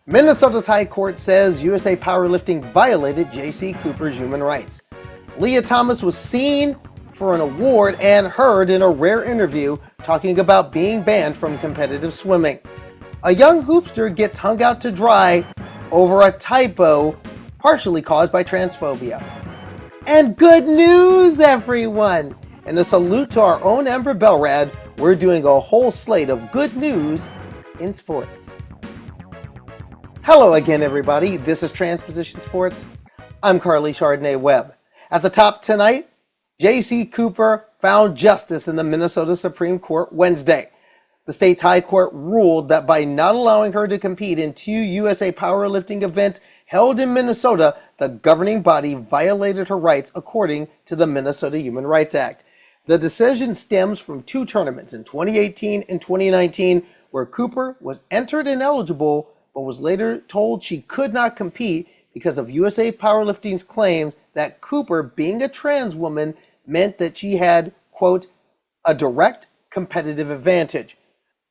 Minnesota's High Court says USA Powerlifting violated Jaycee Cooper's human rights. Lia Thomas was seen for an award and heard in a rare interview talking about being banned from competitive swimming. A young hoopster gets hung out to dry over a typo partially caused by transphobia. And good news, everyone! And a salute to our own Ember Belrad, we're doing a whole slate of good news in sports. Hello again, everybody. This is Transpositions Sports. I'm Carly Chardonnay Webb. At the top tonight, Jaycee Cooper found justice in the Minnesota Supreme Court Wednesday. The state's high court ruled that by not allowing her to compete in two USA powerlifting events held in Minnesota, the governing body violated her rights according to the Minnesota Human Rights Act. The decision stems from two tournaments in 2018 and 2019 where Cooper was entered ineligible but was later told she could not compete because of USA Powerlifting's claims that Cooper, being a trans woman, meant that she had, quote, a direct competitive advantage.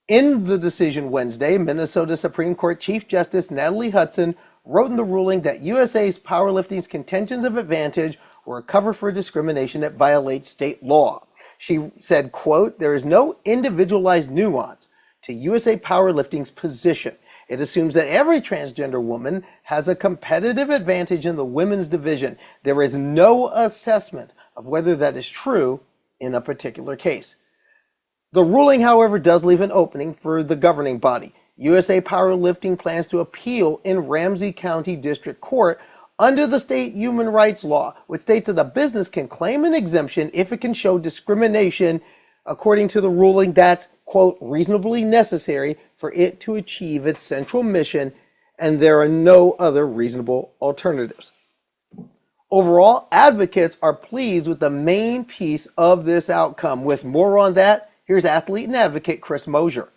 In the decision Wednesday, Minnesota Supreme Court Chief Justice Natalie Hudson wrote in the ruling that USA's powerlifting's contentions of advantage were a cover for discrimination that violates state law. She said, quote, there is no individualized nuance to USA Powerlifting's position. It assumes that every transgender woman has a competitive advantage in the women's division. There is no assessment of whether that is true in a particular case. The ruling, however, does leave an opening for the governing body. USA Powerlifting plans to appeal in Ramsey County District Court under the state human rights law, which states that a business can claim an exemption if it can show discrimination according to the ruling that's, quote, reasonably necessary for it to achieve its central mission, and there are no other reasonable alternatives. Overall, advocates are pleased with the main piece of this outcome. With more on that, here's athlete and advocate Chris Mosier.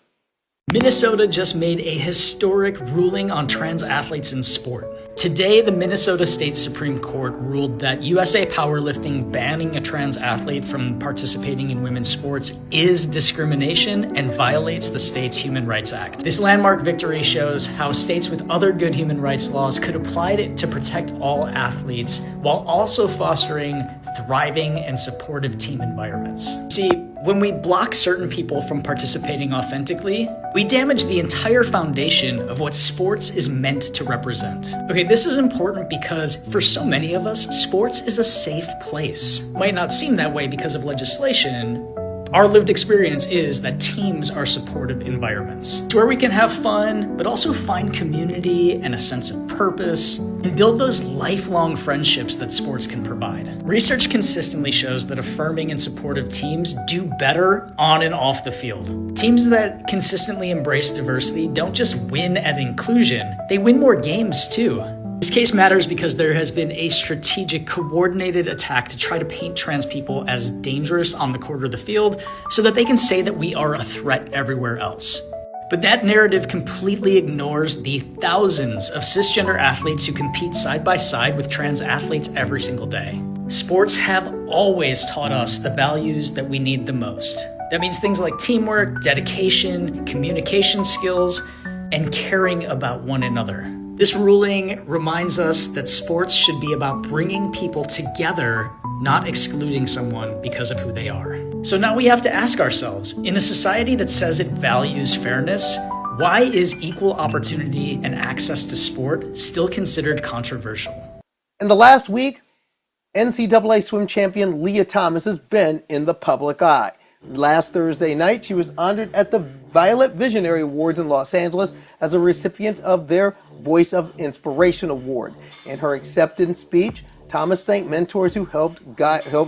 Minnesota just made a historic ruling on trans athletes in sport. Today, the Minnesota State Supreme Court ruled that USA Powerlifting banning a trans athlete from participating in women's sports is discrimination and violates the state's Human Rights Act. This landmark victory shows how states with other good human rights laws could apply it to protect all athletes while also fostering thriving and supportive team environments. See, when we block certain people from participating authentically, we damage the entire foundation of what sports is meant to represent. Okay, this is important because for so many of us, sports is a safe place. It might not seem that way because of legislation. Our lived experience is that teams are supportive environments. It's where we can have fun, but also find community and a sense of purpose, and build those lifelong friendships that sports can provide. Research consistently shows that affirming and supportive teams do better on and off the field. Teams that consistently embrace diversity don't just win at inclusion, they win more games too. This case matters because there has been a strategic, coordinated attack to try to paint trans people as dangerous on the court of the field so that they can say that we are a threat everywhere else. But that narrative completely ignores the thousands of cisgender athletes who compete side by side with trans athletes every single day. Sports have always taught us the values that we need the most. That means things like teamwork, dedication, communication skills, and caring about one another. This ruling reminds us that sports should be about bringing people together, not excluding someone because of who they are. So now we have to ask ourselves, in a society that says it values fairness, why is equal opportunity and access to sport still considered controversial? In the last week, NCAA swim champion Lia Thomas has been in the public eye. Last Thursday night, she was honored at the Violet Visionary Awards in Los Angeles as a recipient of their Voice of Inspiration Award. In her acceptance speech, Thomas thanked mentors who helped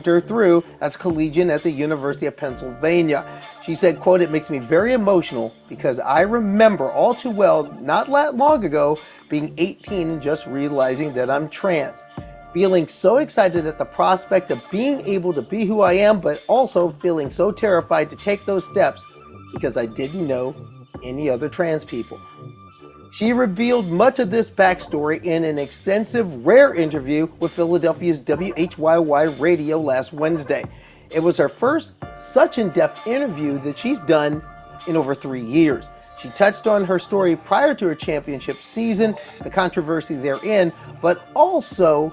her through as collegian at the University of Pennsylvania. She said, quote, it makes me very emotional because I remember all too well, not that long ago, being 18 and just realizing that I'm trans. Feeling so excited at the prospect of being able to be who I am, but also feeling so terrified to take those steps because I didn't know any other trans people. She revealed much of this backstory in an extensive, rare interview with Philadelphia's WHYY Radio last Wednesday. It was her first such in-depth interview that she's done in over 3 years. She touched on her story prior to her championship season, the controversy therein, but also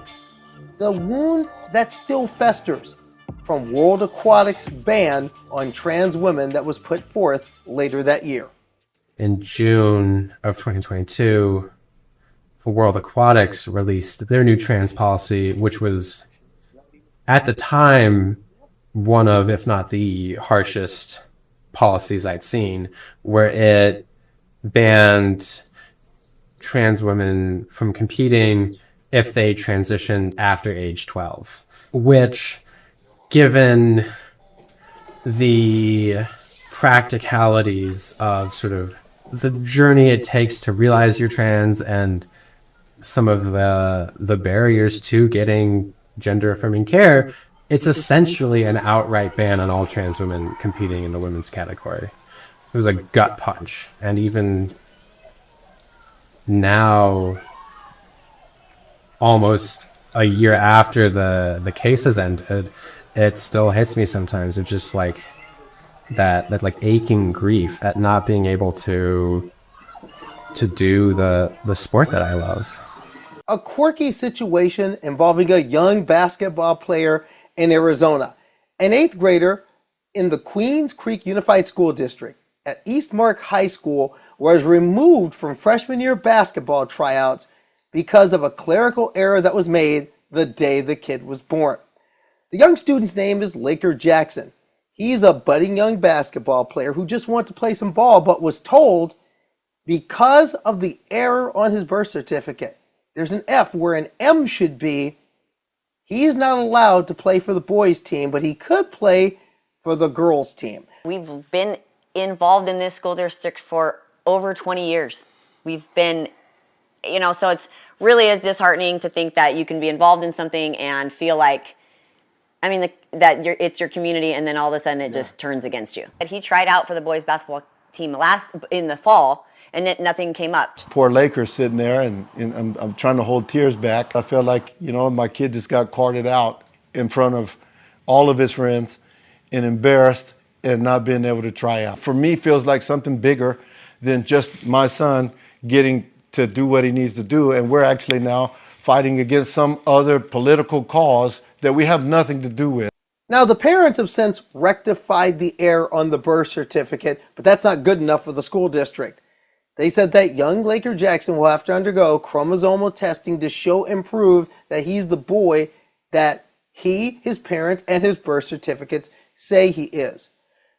the wound that still festers from World Aquatics' ban on trans women that was put forth later that year. In June of 2022, World Aquatics released their new trans policy, which was, at the time, one of, if not the harshest policies I'd seen, where it banned trans women from competing if they transitioned after age 12, which, given the practicalities of sort of the journey it takes to realize you're trans and some of the barriers to getting gender affirming care, it's essentially an outright ban on all trans women competing in the women's category. It was a gut punch. And even now, almost a year after the case has ended, it still hits me sometimes. It's just like that like aching grief at not being able to do the sport that I love. A quirky situation involving a young basketball player in Arizona. An 8th grader in the Queens Creek Unified School District at Eastmark High School was removed from freshman year basketball tryouts because of a clerical error that was made the day the kid was born. The young student's name is Laker Jackson. He's a budding young basketball player who just wanted to play some ball, but was told because of the error on his birth certificate, there's an F where an M should be, he is not allowed to play for the boys' team, but he could play for the girls' team. We've been involved in this school district for over 20 years. We've been, so it's really is disheartening to think that you can be involved in something and feel like, it's your community, and then all of a sudden it just turns against you. He tried out for the boys' basketball team in the fall, and nothing came up. Poor Lakers sitting there, and I'm trying to hold tears back. I feel like, my kid just got carted out in front of all of his friends and embarrassed and not being able to try out. For me, it feels like something bigger than just my son getting to do what he needs to do, and we're actually now fighting against some other political cause that we have nothing to do with. Now, the parents have since rectified the error on the birth certificate, but that's not good enough for the school district. They said that young Laker Jackson will have to undergo chromosomal testing to show and prove that he's the boy that he, his parents, and his birth certificates say he is.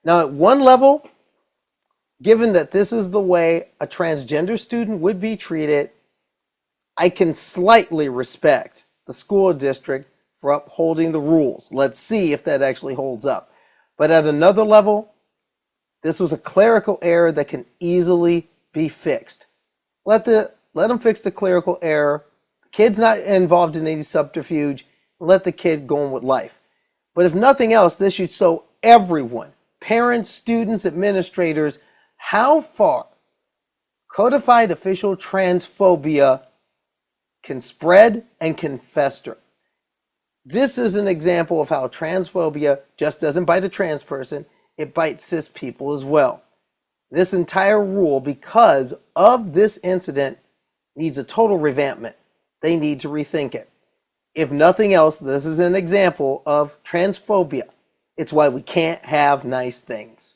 Now, at one level, given that this is the way a transgender student would be treated, I can slightly respect the school district for upholding the rules. Let's see if that actually holds up. But at another level, this was a clerical error that can easily be fixed. Let them fix the clerical error. The kid's not involved in any subterfuge. Let the kid go on with life. But if nothing else, this should show everyone, parents, students, administrators, how far codified official transphobia can spread and can fester. This is an example of how transphobia just doesn't bite a trans person, it bites cis people as well. This entire rule, because of this incident, needs a total revampment. They need to rethink it. If nothing else, this is an example of transphobia. It's why we can't have nice things.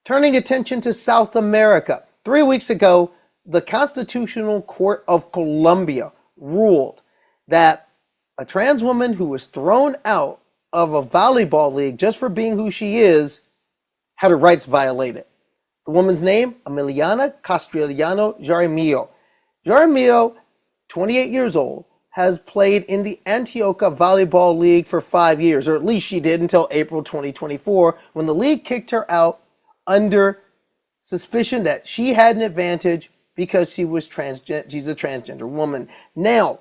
Turning attention to South America. 3 weeks ago, the Constitutional Court of Colombia ruled that a trans woman who was thrown out of a volleyball league just for being who she is had her rights violated. The woman's name, Emiliana Castellano Jaramillo. Jaramillo, 28 years old, has played in the Antioquia Volleyball League for 5 years, or at least she did until April 2024, when the league kicked her out under suspicion that she had an advantage because she's a transgender woman. Now,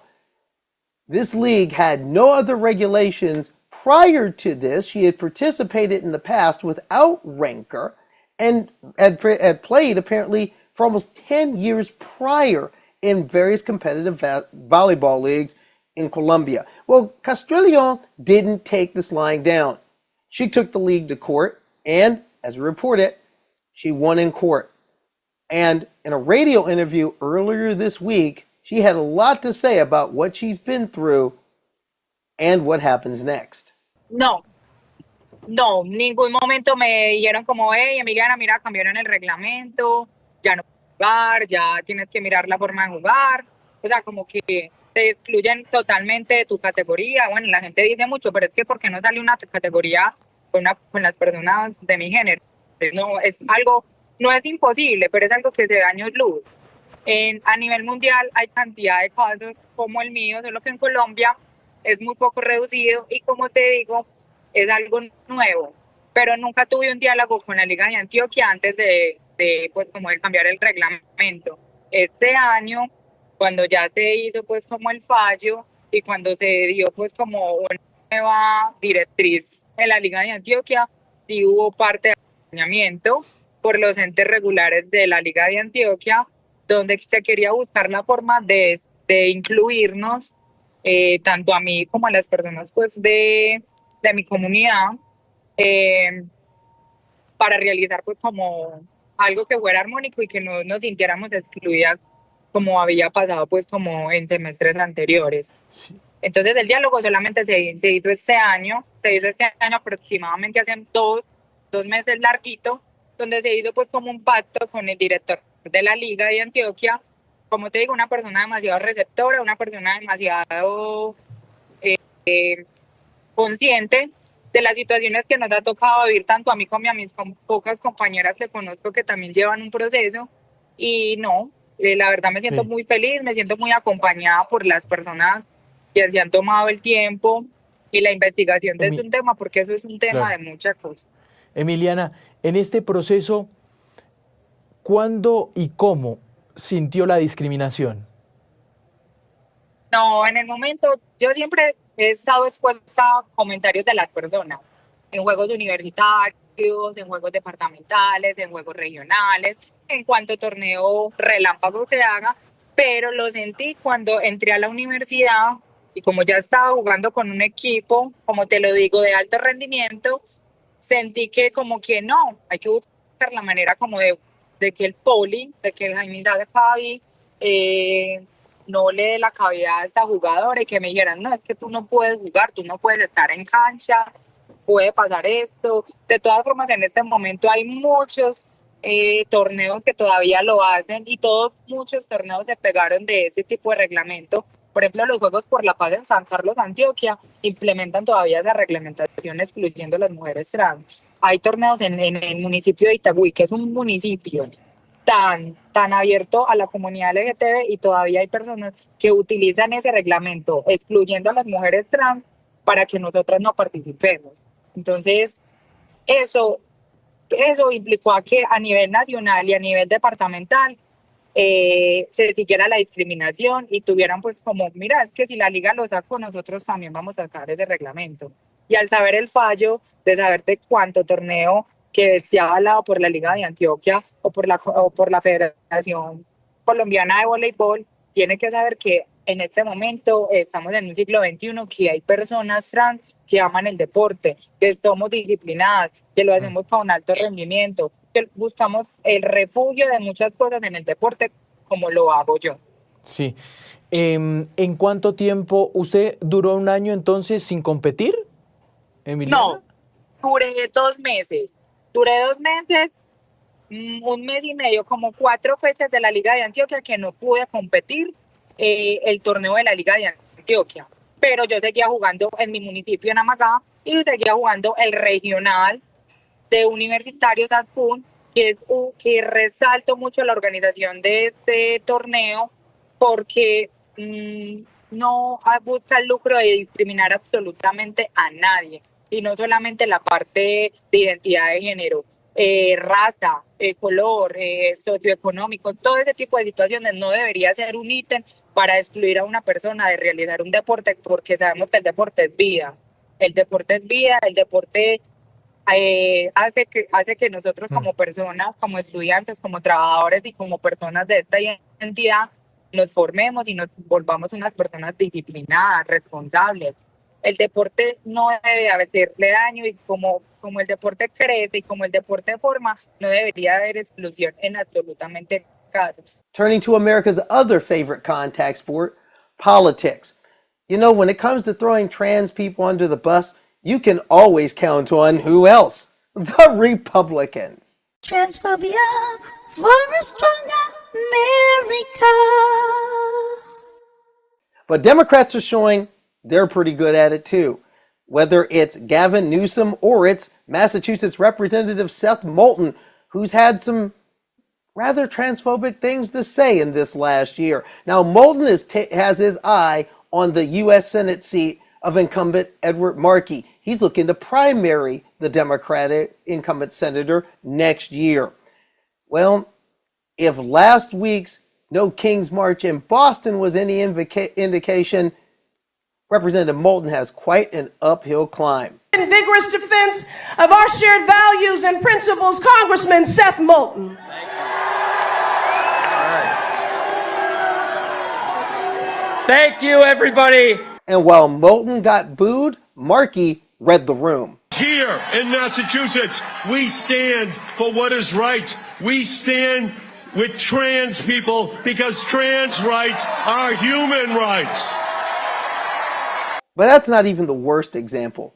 this league had no other regulations prior to this. She had participated in the past without rancor and had played apparently for almost 10 years prior in various competitive volleyball leagues in Colombia. Well, Castellón didn't take this lying down. She took the league to court, and as we reported, she won in court. And in a radio interview earlier this week, she had a lot to say about what she's been through and what happens next. No, no, ningún momento me dijeron como, hey, Emiliana, mira, cambiaron el reglamento, ya no puedes jugar, ya tienes que mirar la forma de jugar. O sea, como que te excluyen totalmente de tu categoría. Bueno, la gente dice mucho, pero es que ¿por qué no sale una categoría con las personas de mi género? No, es algo, no es imposible, pero es algo que se ve años luz. A nivel mundial hay cantidad de casos como el mío, solo que en Colombia es muy poco reducido y como te digo, es algo nuevo. Pero nunca tuve un diálogo con la Liga de Antioquia antes de pues como de cambiar el reglamento. Este año, cuando ya se hizo pues como el fallo y cuando se dio pues como una nueva directriz en la Liga de Antioquia, sí hubo parte de acompañamiento por los entes regulares de la Liga de Antioquia, donde se quería buscar la forma de incluirnos, tanto a mí como a las personas pues de mi comunidad, para realizar pues como algo que fuera armónico y que no nos sintiéramos excluidas como había pasado pues como en semestres anteriores. Sí. Entonces el diálogo solamente se hizo este año aproximadamente hace dos meses larguito, donde se hizo pues como un pacto con el director de la Liga de Antioquia, como te digo, una persona demasiado receptora, una persona demasiado consciente de las situaciones que nos ha tocado vivir tanto a mí como a mis pocas compañeras que conozco que también llevan un proceso. Y no, la verdad me siento muy feliz, me siento muy acompañada por las personas que se han tomado el tiempo y la investigación de un tema, porque eso es un tema de muchas cosas. Emiliana, en este proceso, ¿cuándo y cómo sintió la discriminación? No, en el momento, yo siempre he estado expuesta a comentarios de las personas, en juegos universitarios, en juegos departamentales, en juegos regionales, en cuanto torneo relámpago se haga, pero lo sentí cuando entré a la universidad y como ya estaba jugando con un equipo, como te lo digo, de alto rendimiento, sentí que como que no, hay que buscar la manera como de que el poli, de que el Jaime de Cádiz, no le dé la cabida a esta jugadora y que me dijeran, no, es que tú no puedes jugar, tú no puedes estar en cancha, puede pasar esto. De todas formas, en este momento hay muchos torneos que todavía lo hacen y muchos torneos se pegaron de ese tipo de reglamento. Por ejemplo, los Juegos por la Paz en San Carlos, Antioquia, implementan todavía esa reglamentación excluyendo a las mujeres trans. Hay torneos en el municipio de Itagüí, que es un municipio tan abierto a la comunidad LGTB y todavía hay personas que utilizan ese reglamento excluyendo a las mujeres trans para que nosotras no participemos. Entonces, eso implicó a que a nivel nacional y a nivel departamental se siguiera la discriminación y tuvieran pues como, mira, es que si la liga lo sacó, nosotros también vamos a sacar ese reglamento. Y al saber el fallo, de saber de cuánto torneo que se ha avalado por la Liga de Antioquia o por la Federación Colombiana de Voleibol, tiene que saber que en este momento estamos en un siglo XXI, que hay personas trans que aman el deporte, que somos disciplinadas, que lo hacemos con alto rendimiento, que buscamos el refugio de muchas cosas en el deporte, como lo hago yo. Sí. ¿En cuánto tiempo? ¿Usted duró un año entonces sin competir, Emiliana? No, duré 2 meses. Duré 2 meses, un mes y medio, como 4 fechas de la Liga de Antioquia que no pude competir el torneo de la Liga de Antioquia. Pero yo seguía jugando en mi municipio, en Amagá, y yo seguía jugando el regional de Universitarios Azul, que resalto mucho la organización de este torneo porque no busca el lucro de discriminar absolutamente a nadie. Y no solamente la parte de identidad de género, raza, color, socioeconómico, todo ese tipo de situaciones no debería ser un ítem para excluir a una persona de realizar un deporte, porque sabemos que el deporte es vida. El deporte es vida, el deporte hace que nosotros como personas, como estudiantes, como trabajadores y como personas de esta identidad nos formemos y nos volvamos unas personas disciplinadas, responsables. El deporte no debe hacerle daño y como como el deporte crece y como el deporte forma, no debería haber exclusión en absolutamente casos. Turning to America's other favorite contact sport, politics. You know, when it comes to throwing trans people under the bus, you can always count on who else? The Republicans. Transphobia for a stronger America. But Democrats are showing they're pretty good at it too. Whether it's Gavin Newsom or it's Massachusetts Representative Seth Moulton, who's had some rather transphobic things to say in this last year. Now, Moulton has his eye on the U.S. Senate seat of incumbent Edward Markey. He's looking to primary the Democratic incumbent senator next year. Well, if last week's No King's March in Boston was any indication, Representative Moulton has quite an uphill climb. In vigorous defense of our shared values and principles, Congressman Seth Moulton. Thank you, everybody. And while Moulton got booed, Markey read the room. Here in Massachusetts, we stand for what is right. We stand with trans people because trans rights are human rights. But that's not even the worst example.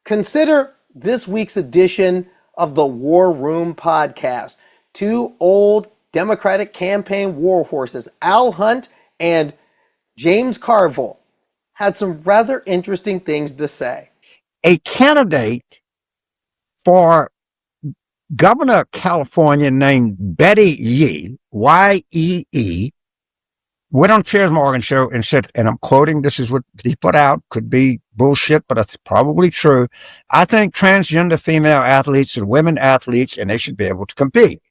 Consider this week's edition of the War Room podcast. Two old Democratic campaign war horses, Al Hunt and James Carville, had some rather interesting things to say. A candidate for governor of California named Betty Yee, Y-E-E, went on Piers Morgan show and said, and I'm quoting, this is what he put out, could be bullshit, but it's probably true. I think transgender female athletes are women athletes and they should be able to compete.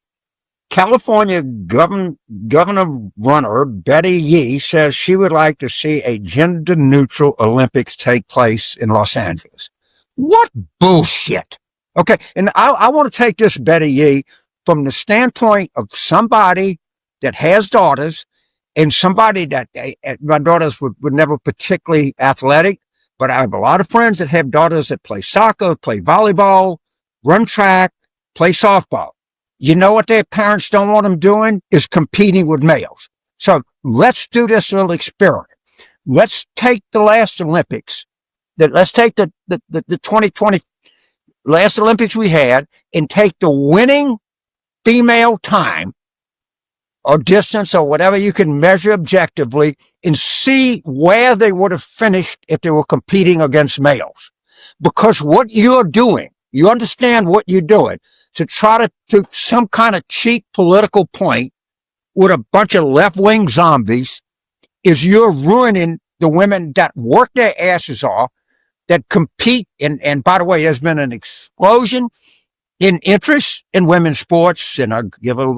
California governor runner Betty Yee says she would like to see a gender-neutral Olympics take place in Los Angeles. What bullshit? Okay, and I want to take this, Betty Yee, from the standpoint of somebody that has daughters and somebody that my daughters were never particularly athletic, but I have a lot of friends that have daughters that play soccer, play volleyball, run track, play softball. You know what their parents don't want them doing is competing with males. So let's do this little experiment. Let's take the last Olympics. Let's take the 2020 last Olympics we had and take the winning female time or distance or whatever you can measure objectively and see where they would have finished if they were competing against males. Because what you're doing, you understand what you're doing, to try to some kind of cheap political point with a bunch of left-wing zombies is you're ruining the women that work their asses off, that compete. And by the way, there's been an explosion in interest in women's sports. And I give a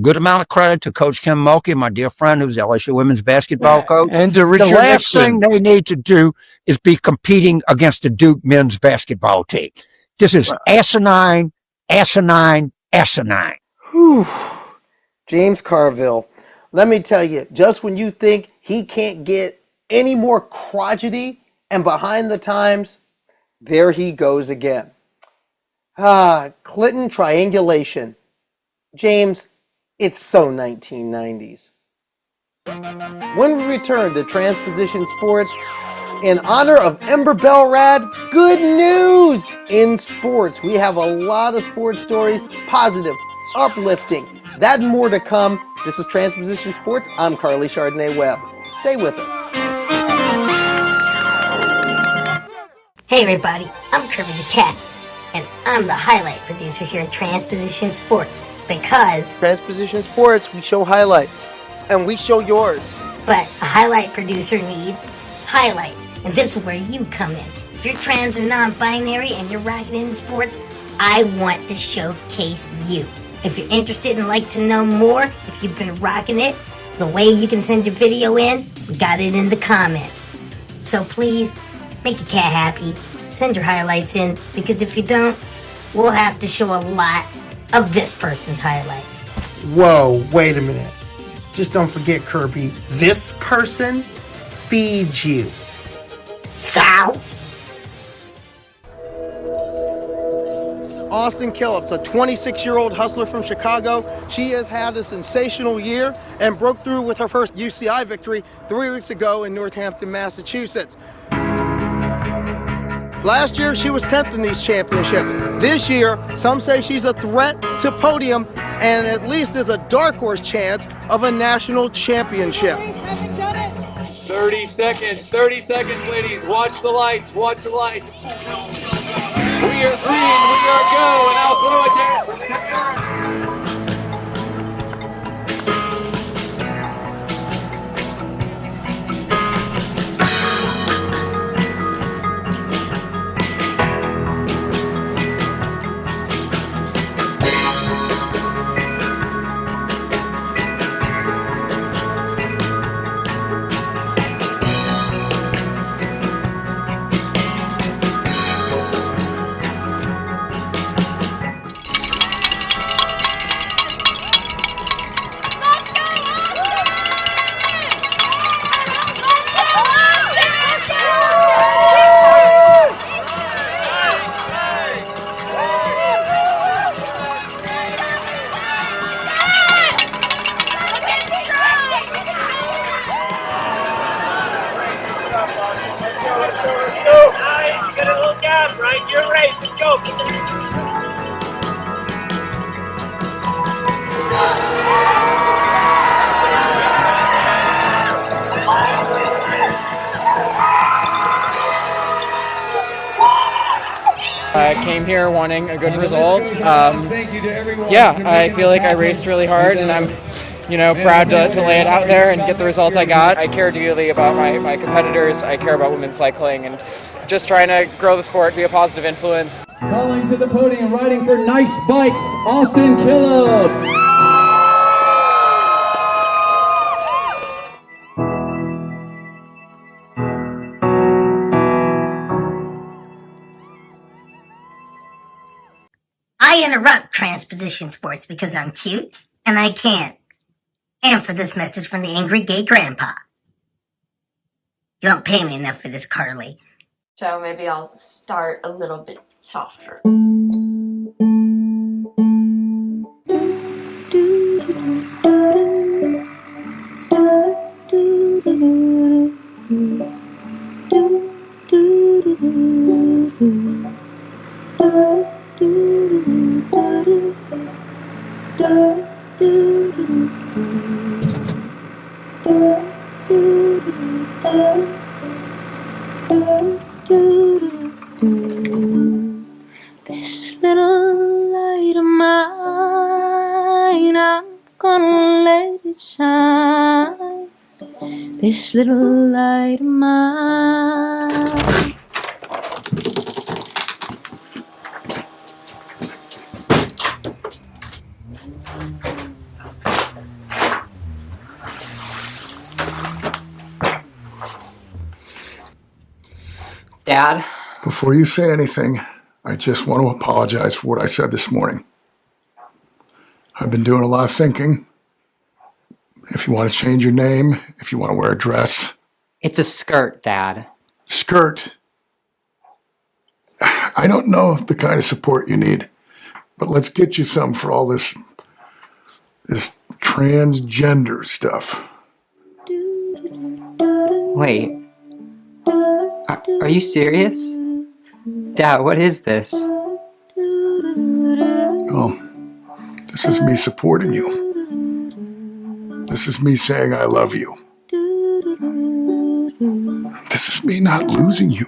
good amount of credit to Coach Kim Mulkey, my dear friend, who's LSU women's basketball coach. And to Richard the last Nixon. thing they need to do is be competing against the Duke men's basketball team. This is asinine, asinine, asinine. Whew. James Carville, let me tell you, just when you think he can't get any more crotchety and behind the times, there he goes again. Clinton triangulation. James, it's so 1990s. When we return to Transposition Sports, in honor of Ember Belrad, good news in sports. We have a lot of sports stories, positive, uplifting. That and more to come. This is Transposition Sports. I'm Carly Chardonnay Webb. Stay with us. Hey everybody, I'm Kirby the Cat, and I'm the highlight producer here at Transposition Sports because Transposition Sports, we show highlights, and we show yours. but a highlight producer needs highlights, and this is where you come in. If you're trans or non-binary and you're rocking in sports, I want to showcase you. If you're interested and like to know more, if you've been rocking it, the way you can send your video in, we got it in the comments. So please, make a cat happy. Send your highlights in, because if you don't, we'll have to show a lot of this person's highlights. Whoa, wait a minute. Just don't forget, Kirby, this person feeds you. So? Austin Killips, a 26-year-old hustler from Chicago. She has had a sensational year and broke through with her first UCI victory 3 weeks ago in Northampton, Massachusetts. Last year, she was 10th in these championships. This year, some say she's a threat to podium and at least is a dark horse chance of a national championship. 30 seconds, ladies. Watch the lights, watch the lights. We are green, we are go, and I'll throw it down. I came here wanting a good result. Yeah, I feel like I raced really hard, and I'm, proud to lay it out there and get the results I got. I care dearly about my competitors. I care about women's cycling, and just trying to grow the sport, be a positive influence. Calling to the podium, riding for Nice Bikes, Austin Killips. I interrupt Transposition Sports because I'm cute and I can. And for this message from the angry gay grandpa. You don't pay me enough for this, Carly. So maybe I'll start a little bit softer. This little light of mine, I'm gonna let it shine. This little light of mine. Dad? Before you say anything, I just want to apologize for what I said this morning. I've been doing a lot of thinking. If you want to change your name, if you want to wear a dress. It's a skirt, Dad. Skirt? I don't know the kind of support you need, but let's get you some for all this transgender stuff. Wait. Are you serious? Dad, what is this? Oh, this is me supporting you. This is me saying I love you. This is me not losing you.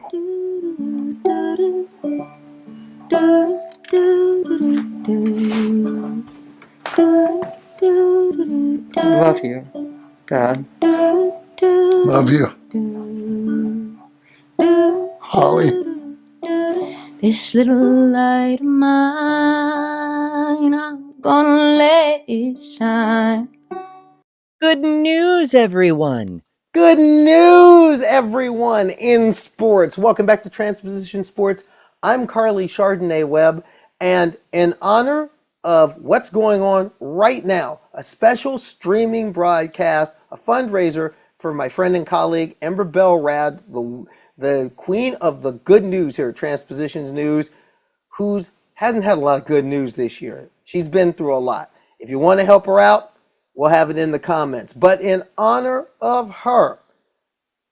I love you, Dad. Love you. Holly. This little light of mine, I'm gonna let it shine. Good news, everyone. Good news, everyone in sports. Welcome back to Transposition Sports. I'm Carly Chardonnay Webb, and in honor of what's going on right now, a special streaming broadcast, a fundraiser for my friend and colleague Ember Belrad, the queen of the good news here at Transpositions News, whose hasn't had a lot of good news this year. She's been through a lot. If you want to help her out, we'll have it in the comments. But in honor of her,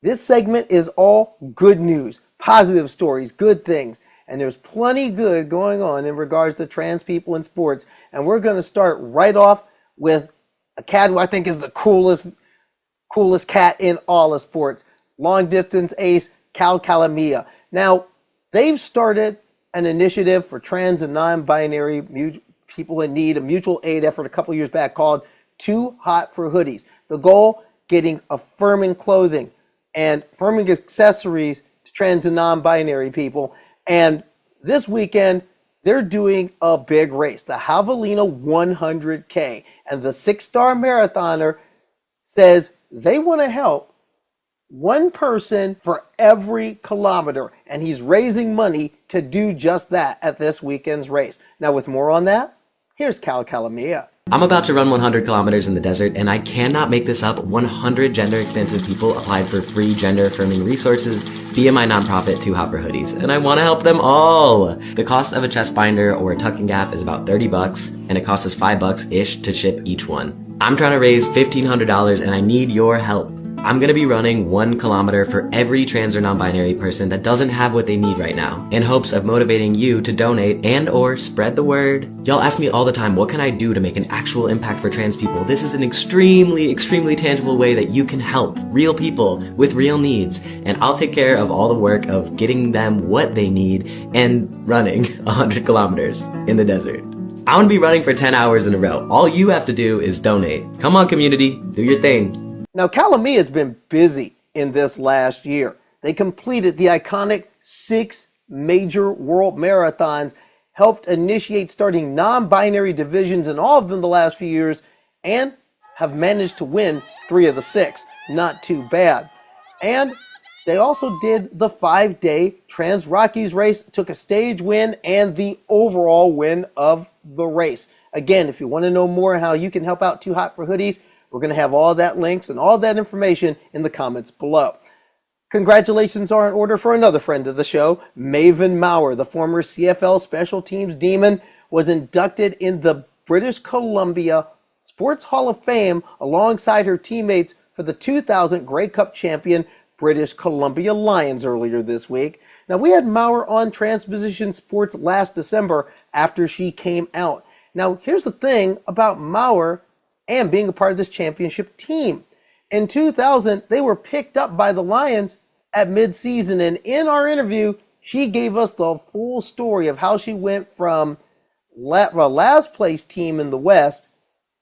this segment is all good news, positive stories, good things. And there's plenty good going on in regards to trans people in sports. And we're going to start right off with a cat who I think is the coolest cat in all of sports. Long distance ace, Calamia. Now, they've started an initiative for trans and non-binary people in need, a mutual aid effort a couple years back called Too Hot for Hoodies. The goal, getting affirming clothing and affirming accessories to trans and non-binary people. And this weekend, they're doing a big race, the Javalina 100K. And the 6-star marathoner says they want to help one person for every kilometer. And he's raising money to do just that at this weekend's race. Now, with more on that, here's Calamia. I'm about to run 100 kilometers in the desert, and I cannot make this up. 100 gender-expansive people applied for free gender-affirming resources via my nonprofit, Too Hot for Hoodies, and I want to help them all. The cost of a chest binder or a tucking gaff is about $30, and it costs us $5-ish to ship each one. I'm trying to raise $1,500, and I need your help. I'm gonna be running 1 kilometer for every trans or non-binary person that doesn't have what they need right now, in hopes of motivating you to donate and or spread the word. Y'all ask me all the time, what can I do to make an actual impact for trans people? This is an extremely tangible way that you can help real people with real needs, and I'll take care of all the work of getting them what they need and running 100 kilometers in the desert. I'm gonna be running for 10 hours in a row. All you have to do is donate. Come on, community, do your thing. Now, Calamia has been busy in this last year. They completed the iconic 6 major world marathons, helped initiate starting non-binary divisions in all of them the last few years, and have managed to win 3 of the 6. Not too bad. And they also did the 5-day Trans Rockies race, took a stage win and the overall win of the race. Again, if you want to know more how you can help out Too Hot for Hoodies, we're going to have all that links and all that information in the comments below. Congratulations are in order for another friend of the show, Maven Maurer, the former CFL Special Teams Demon, was inducted in the British Columbia Sports Hall of Fame alongside her teammates for the 2000 Grey Cup champion British Columbia Lions earlier this week. Now, we had Maurer on Transposition Sports last December after she came out. Now, here's the thing about Maurer and being a part of this championship team. In 2000, they were picked up by the Lions at mid-season, and in our interview, she gave us the full story of how she went from last place team in the West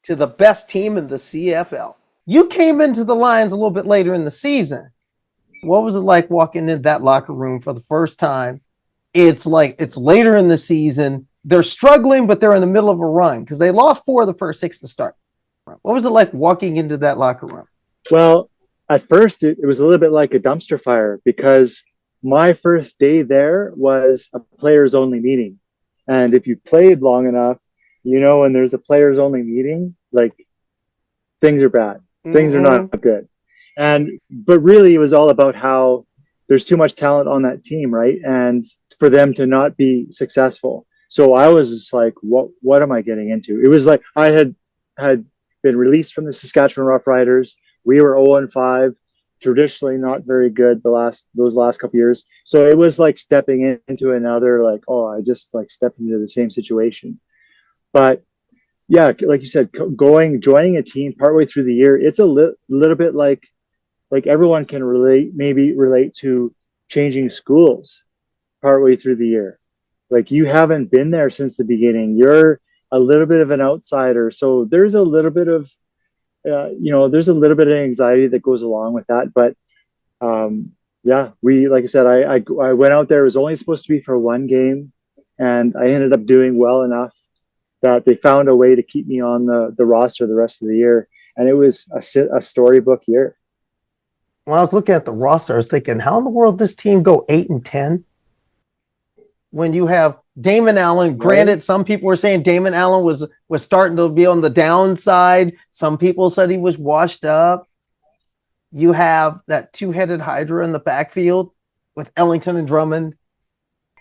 to the best team in the CFL. You came into the Lions a little bit later in the season. What was it like walking in that locker room for the first time? It's later in the season. They're struggling, but they're in the middle of a run because they lost 4 of the first 6 to start. What was it like walking into that locker room? Well, at first it was a little bit like a dumpster fire because my first day there was a players only meeting. And if you played long enough, you know, when there's a players only meeting, like things are bad. Things are not good. But really it was all about how there's too much talent on that team, right? And for them to not be successful. So I was just like, what am I getting into? It was like I had been released from the Saskatchewan Roughriders. We were 0-5, traditionally not very good those last couple years. So it was like stepping into another, like, oh, I just like stepped into the same situation. But yeah, like you said, joining a team partway through the year, it's a little bit like everyone can relate to changing schools partway through the year. Like you haven't been there since the beginning. You're a little bit of an outsider. So there's a little bit of, there's a little bit of anxiety that goes along with that. But like I said, I went out there. It was only supposed to be for 1 game, and I ended up doing well enough that they found a way to keep me on the roster the rest of the year. And it was a storybook year. When I was looking at the roster, I was thinking, how in the world does this team go 8-10? When you have Damon Allen, granted, some people were saying Damon Allen was starting to be on the downside. Some people said he was washed up. You have that 2-headed Hydra in the backfield with Ellington and Drummond.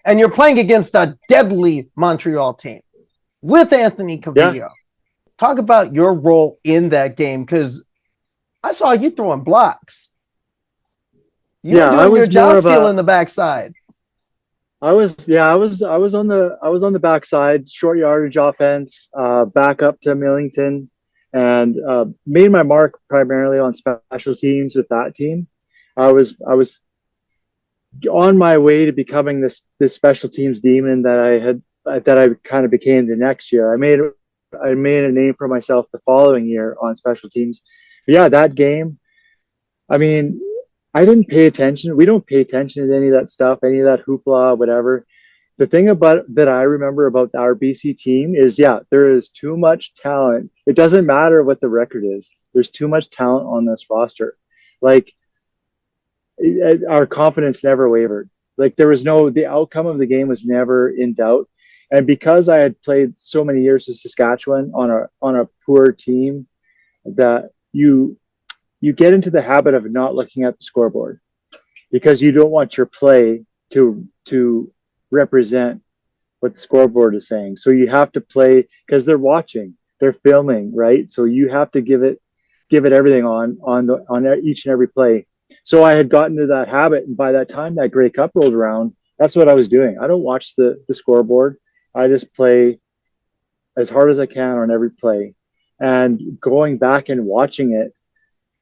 And you're playing against a deadly Montreal team with Anthony Cavillo. Yeah. Talk about your role in that game, because I saw you throwing blocks. You were doing your job stealing the backside. I was on the backside, short yardage offense, back up to Millington, and made my mark primarily on special teams with that team. I was on my way to becoming this special teams demon that I kind of became the next year. I made a name for myself the following year on special teams. But yeah, that game, I mean, I didn't pay attention. We don't pay attention to any of that stuff, any of that hoopla, whatever. The thing about that I remember about our BC team is, yeah, there is too much talent. It doesn't matter what the record is. There's too much talent on this roster. Like, our confidence never wavered. Like, the outcome of the game was never in doubt. And because I had played so many years with Saskatchewan on a poor team, that you get into the habit of not looking at the scoreboard because you don't want your play to represent what the scoreboard is saying. So you have to play because they're watching, they're filming, right? So you have to give it everything on each and every play. So I had gotten to that habit, and by that time that Grey Cup rolled around, that's what I was doing. I don't watch the scoreboard. I just play as hard as I can on every play. And going back and watching it,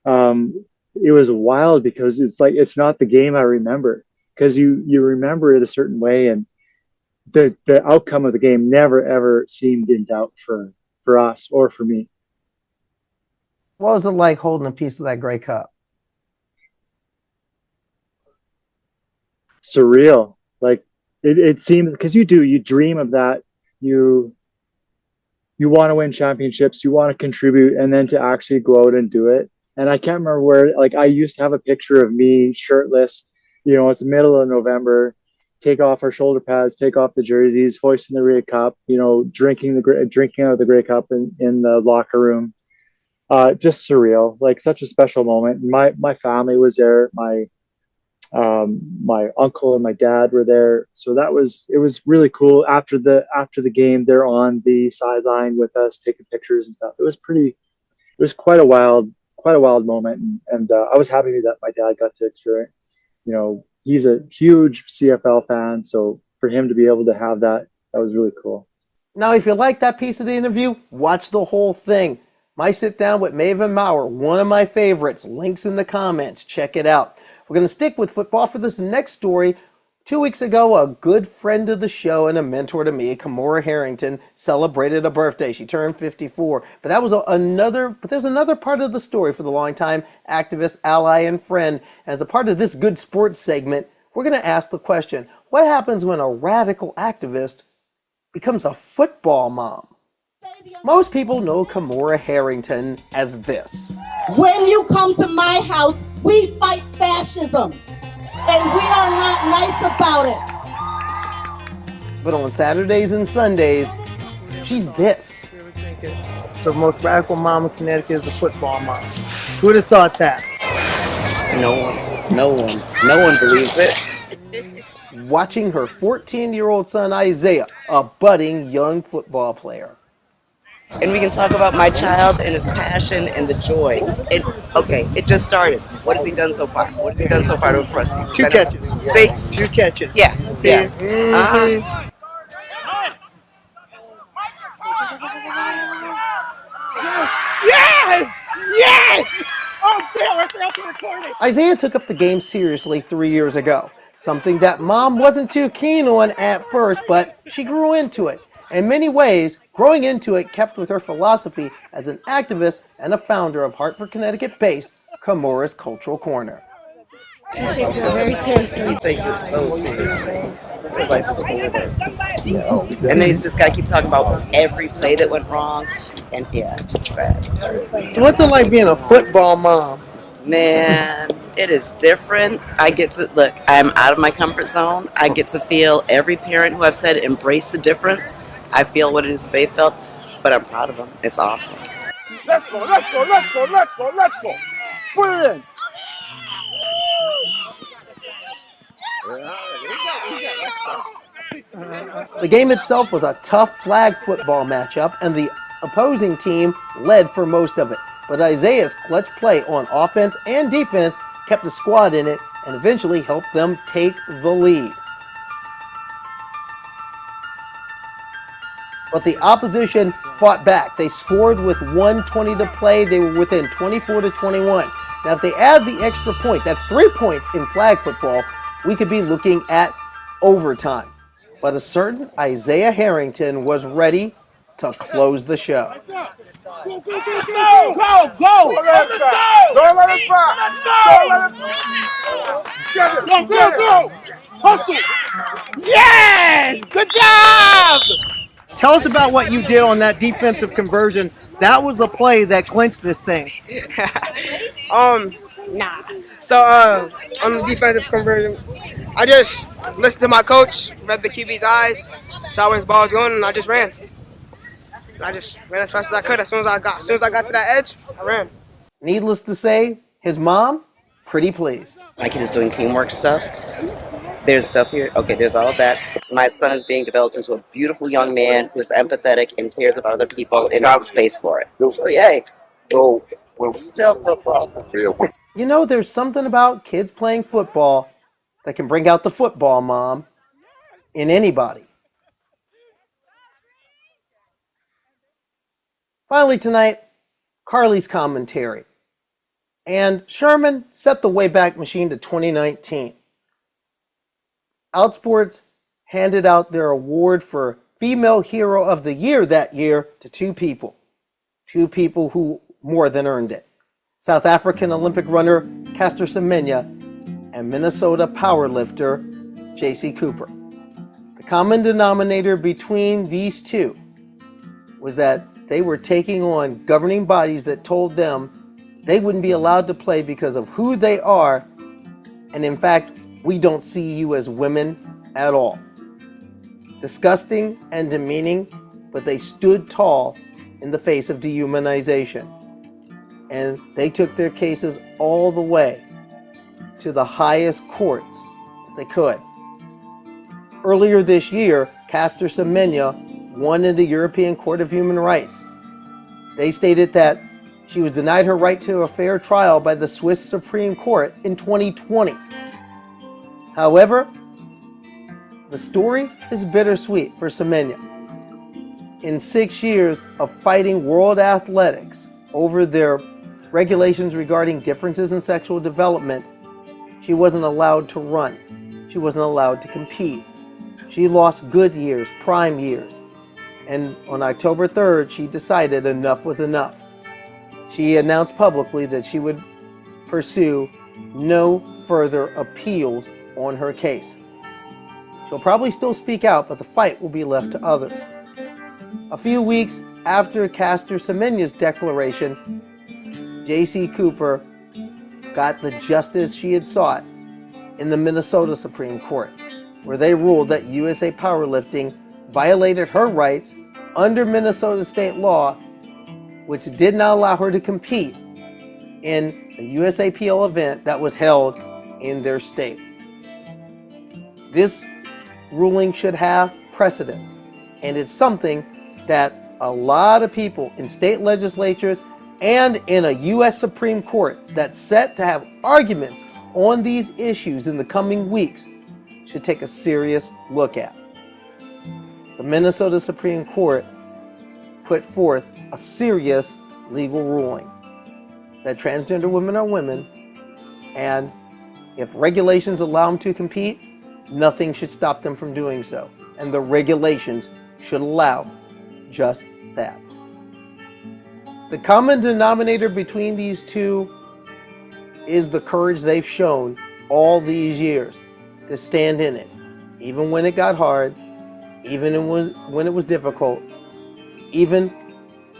it was wild because it's like, it's not the game I remember, because you remember it a certain way, and the outcome of the game never ever seemed in doubt for us or for me. What was it like holding a piece of that Grey Cup? Surreal. Like, it seems, because you dream of that. You want to win championships, you want to contribute, and then to actually go out and do it. And I can't remember where, like, I used to have a picture of me shirtless, it's the middle of November, take off our shoulder pads, take off the jerseys, hoisting the Grey Cup, drinking out of the Grey Cup in the locker room. Just surreal, like such a special moment. My family was there. My uncle and my dad were there, so it was really cool. After the game, they're on the sideline with us taking pictures and stuff. It was quite a wild moment, and I was happy that my dad got to experience. He's a huge CFL fan, so for him to be able to have that was really cool. Now, if you like that piece of the interview, watch the whole thing. My sit down with Maven Maurer, one of my favorites. Links in the comments. Check it out. We're going to stick with football for this next story. 2 weeks ago, a good friend of the show and a mentor to me, Kamora Harrington, celebrated a birthday. She turned 54. But there's another part of the story for the longtime activist, ally, and friend. And as a part of this Good Sports segment, we're going to ask the question, what happens when a radical activist becomes a football mom? Most people know Kamora Harrington as this. When you come to my house, we fight fascism, and we are not nice about it. But on Saturdays and Sundays, she's this. The most radical mom in Connecticut is a football mom. Who would have thought that? No one believes it. Watching her 14-year-old son Isaiah, a budding young football player. And we can talk about my child and his passion and the joy. It just started. What has he done so far? What has he done so far to impress you? 2 catches. See? 2 catches. Yeah. See? Yeah. Mm-hmm. Yes! Oh, damn, I forgot to record it. Isaiah took up the game seriously 3 years ago. Something that mom wasn't too keen on at first, but she grew into it. In many ways, growing into it kept with her philosophy as an activist and a founder of Hartford, Connecticut-based Kamora's Cultural Corner. He takes it very seriously. He takes it so seriously. His life is over. And then he's just got to keep talking about every play that went wrong. And yeah, it's just bad. So what's it like being a football mom? Man, it is different. I get to, look, I'm out of my comfort zone. I get to feel every parent who I've said embrace the difference. I feel what it is they felt, but I'm proud of them. It's awesome. Let's go. Put it in. The game itself was a tough flag football matchup, and the opposing team led for most of it. But Isaiah's clutch play on offense and defense kept the squad in it and eventually helped them take the lead. But the opposition fought back. They scored with 1:20 to play. They were within 24-21. Now, if they add the extra point, that's 3 points in flag football, we could be looking at overtime. But a certain Isaiah Harrington was ready to close the show. Let's go! Go! Go! Let's go! Don't let it back! Let's go! Get it! Go! Hustle! Yes! Good job! Tell us about what you did on that defensive conversion. That was the play that clinched this thing. So on the defensive conversion, I just listened to my coach, read the QB's eyes, saw where his ball was going, and I just ran. I just ran as fast as I could. As soon as I got to that edge, I ran. Needless to say, his mom, pretty pleased. My kid is doing teamwork stuff. There's stuff here. Okay, there's all of that. My son is being developed into a beautiful young man who's empathetic and cares about other people and has space for it. So yay. Still football. You know, there's something about kids playing football that can bring out the football mom in anybody. Finally tonight, Carly's commentary. And Sherman set the Wayback Machine to 2019. Outsports handed out their award for Female Hero of the Year that year to two people who more than earned it. South African Olympic runner Caster Semenya and Minnesota powerlifter Jaycee Cooper. The common denominator between these two was that they were taking on governing bodies that told them they wouldn't be allowed to play because of who they are, and in fact, we don't see you as women at all. Disgusting and demeaning, but they stood tall in the face of dehumanization. And they took their cases all the way to the highest courts they could. Earlier this year, Caster Semenya won in the European Court of Human Rights. They stated that she was denied her right to a fair trial by the Swiss Supreme Court in 2020. However, the story is bittersweet for Semenya. In 6 years of fighting world athletics over their regulations regarding differences in sexual development, she wasn't allowed to run. She wasn't allowed to compete. She lost good years, prime years. And on October 3rd, she decided enough was enough. She announced publicly that she would pursue no further appeals on her case. She'll probably still speak out, but the fight will be left to others. A few weeks after Caster Semenya's declaration, Jaycee Cooper got the justice she had sought in the Minnesota Supreme Court, where they ruled that USA Powerlifting violated her rights under Minnesota state law, which did not allow her to compete in a USAPL event that was held in their state. This ruling should have precedence, and it's something that a lot of people in state legislatures and in a U.S. Supreme Court that's set to have arguments on these issues in the coming weeks should take a serious look at. The Minnesota Supreme Court put forth a serious legal ruling that transgender women are women, and if regulations allow them to compete, nothing should stop them from doing so. And the regulations should allow just that. The common denominator between these two is the courage they've shown all these years to stand in it, even when it got hard, even when it was difficult, even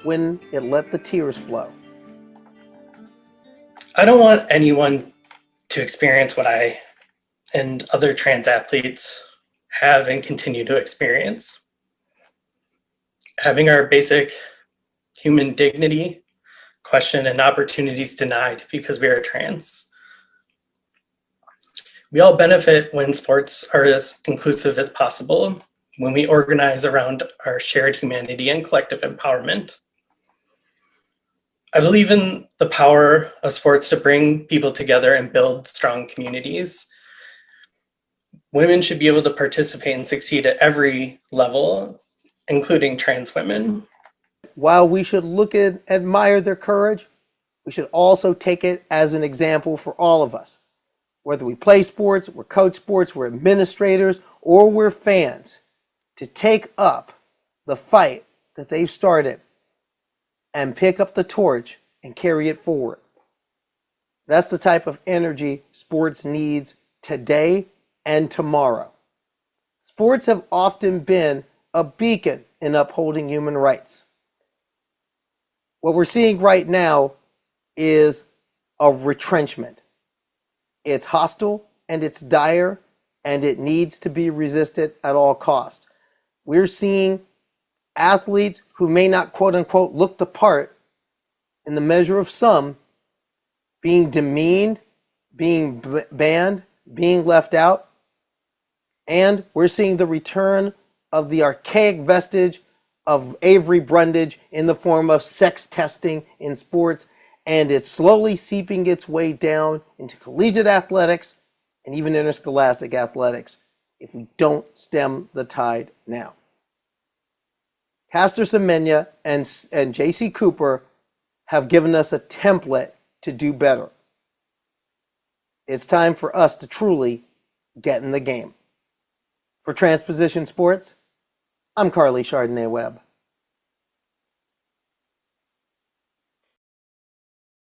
when it let the tears flow. I don't want anyone to experience what I and other trans athletes have and continue to experience. Having our basic human dignity questioned and opportunities denied because we are trans. We all benefit when sports are as inclusive as possible, when we organize around our shared humanity and collective empowerment. I believe in the power of sports to bring people together and build strong communities. Women should be able to participate and succeed at every level, including trans women. While we should look and admire their courage, we should also take it as an example for all of us. Whether we play sports, we're coach sports, we're administrators, or we're fans, to take up the fight that they've started and pick up the torch and carry it forward. That's the type of energy sports needs today and tomorrow. Sports have often been a beacon in upholding human rights. What we're seeing right now is a retrenchment. It's hostile and it's dire, and it needs to be resisted at all costs. We're seeing athletes who may not, quote unquote, look the part in the measure of some being demeaned, being banned, being left out. And we're seeing the return of the archaic vestige of Avery Brundage in the form of sex testing in sports, and it's slowly seeping its way down into collegiate athletics and even interscholastic athletics if we don't stem the tide now. Caster Semenya and Jaycee Cooper have given us a template to do better. It's time for us to truly get in the game. For Transposition Sports, I'm Carly Chardonnay Webb.